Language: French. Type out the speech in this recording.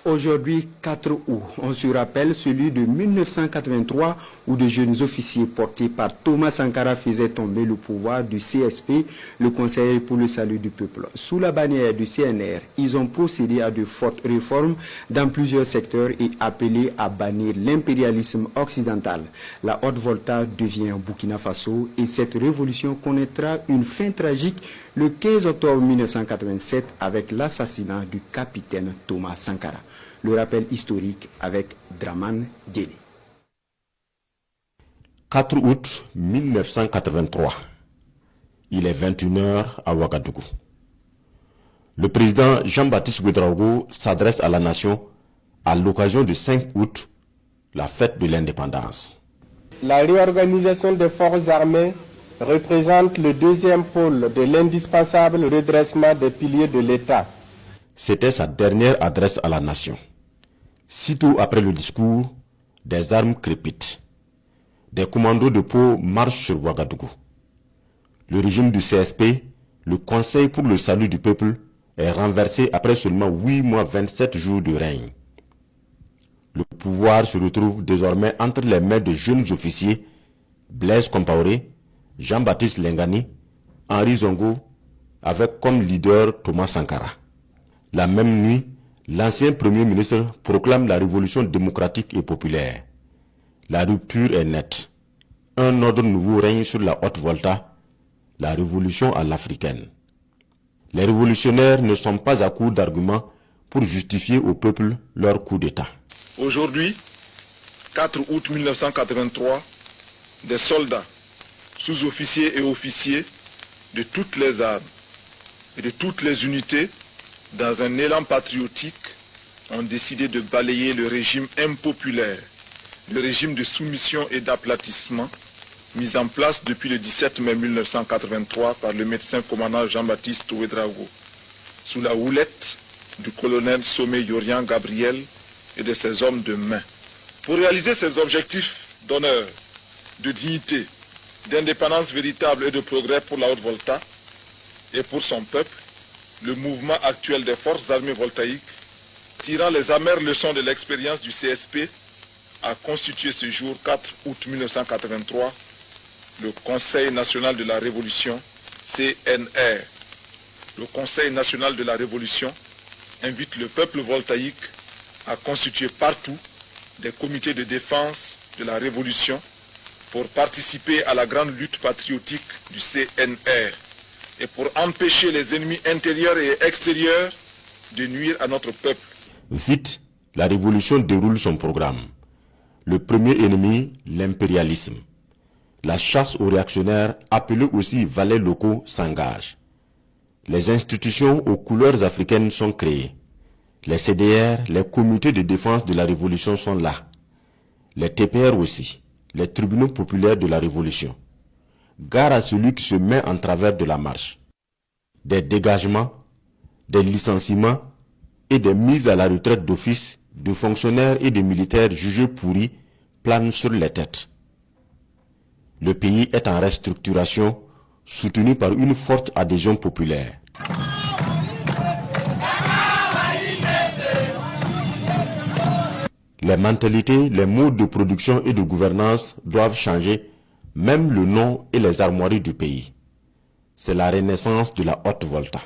Aujourd'hui, 4 août, on se rappelle celui de 1983 où de jeunes officiers portés par Thomas Sankara faisaient tomber le pouvoir du CSP, le Conseil pour le salut du peuple. Sous la bannière du CNR, ils ont procédé à de fortes réformes dans plusieurs secteurs et appelé à bannir l'impérialisme occidental. La Haute-Volta devient Burkina Faso et cette révolution connaîtra une fin tragique le 15 octobre 1987 avec l'assassinat du capitaine Thomas Sankara. Le rappel historique avec Draman Djeli. 4 août 1983. Il est 21h à Ouagadougou. Le président Jean-Baptiste Ouédraogo s'adresse à la nation à l'occasion du 5 août, la fête de l'indépendance. La réorganisation des forces armées représente le deuxième pôle de l'indispensable redressement des piliers de l'État. C'était sa dernière adresse à la nation. Sitôt après le discours, des armes crépitent. Des commandos de peau marchent sur Ouagadougou. Le régime du CSP, le Conseil pour le salut du peuple, est renversé après seulement 8 mois 27 jours de règne. Le pouvoir se retrouve désormais entre les mains de jeunes officiers, Blaise Compaoré, Jean-Baptiste Lengani, Henri Zongo, avec comme leader Thomas Sankara. La même nuit, l'ancien Premier ministre proclame la révolution démocratique et populaire. La rupture est nette. Un ordre nouveau règne sur la Haute-Volta, la révolution à l'africaine. Les révolutionnaires ne sont pas à court d'arguments pour justifier au peuple leur coup d'État. Aujourd'hui, 4 août 1983, des soldats, sous-officiers et officiers de toutes les armes et de toutes les unités, dans un élan patriotique, ont décidé de balayer le régime impopulaire, le régime de soumission et d'aplatissement, mis en place depuis le 17 mai 1983 par le médecin commandant Jean-Baptiste Ouédraogo, sous la houlette du colonel Somé Yorian Gabriel et de ses hommes de main. Pour réaliser ces objectifs d'honneur, de dignité, d'indépendance véritable et de progrès pour la Haute-Volta et pour son peuple, le mouvement actuel des forces armées voltaïques, tirant les amères leçons de l'expérience du CSP, a constitué ce jour 4 août 1983 le Conseil national de la Révolution, CNR. Le Conseil national de la Révolution invite le peuple voltaïque à constituer partout des comités de défense de la Révolution pour participer à la grande lutte patriotique du CNR et pour empêcher les ennemis intérieurs et extérieurs de nuire à notre peuple. Vite, la révolution déroule son programme. Le premier ennemi, l'impérialisme. La chasse aux réactionnaires, appelés aussi valets locaux, s'engage. Les institutions aux couleurs africaines sont créées. Les CDR, les comités de défense de la révolution sont là. Les TPR aussi, les tribunaux populaires de la révolution. Gare à celui qui se met en travers de la marche. Des dégagements, des licenciements et des mises à la retraite d'office de fonctionnaires et de militaires jugés pourris planent sur les têtes. Le pays est en restructuration, soutenu par une forte adhésion populaire. Les mentalités, les modes de production et de gouvernance doivent changer, même le nom et les armoiries du pays. C'est la renaissance de la Haute-Volta.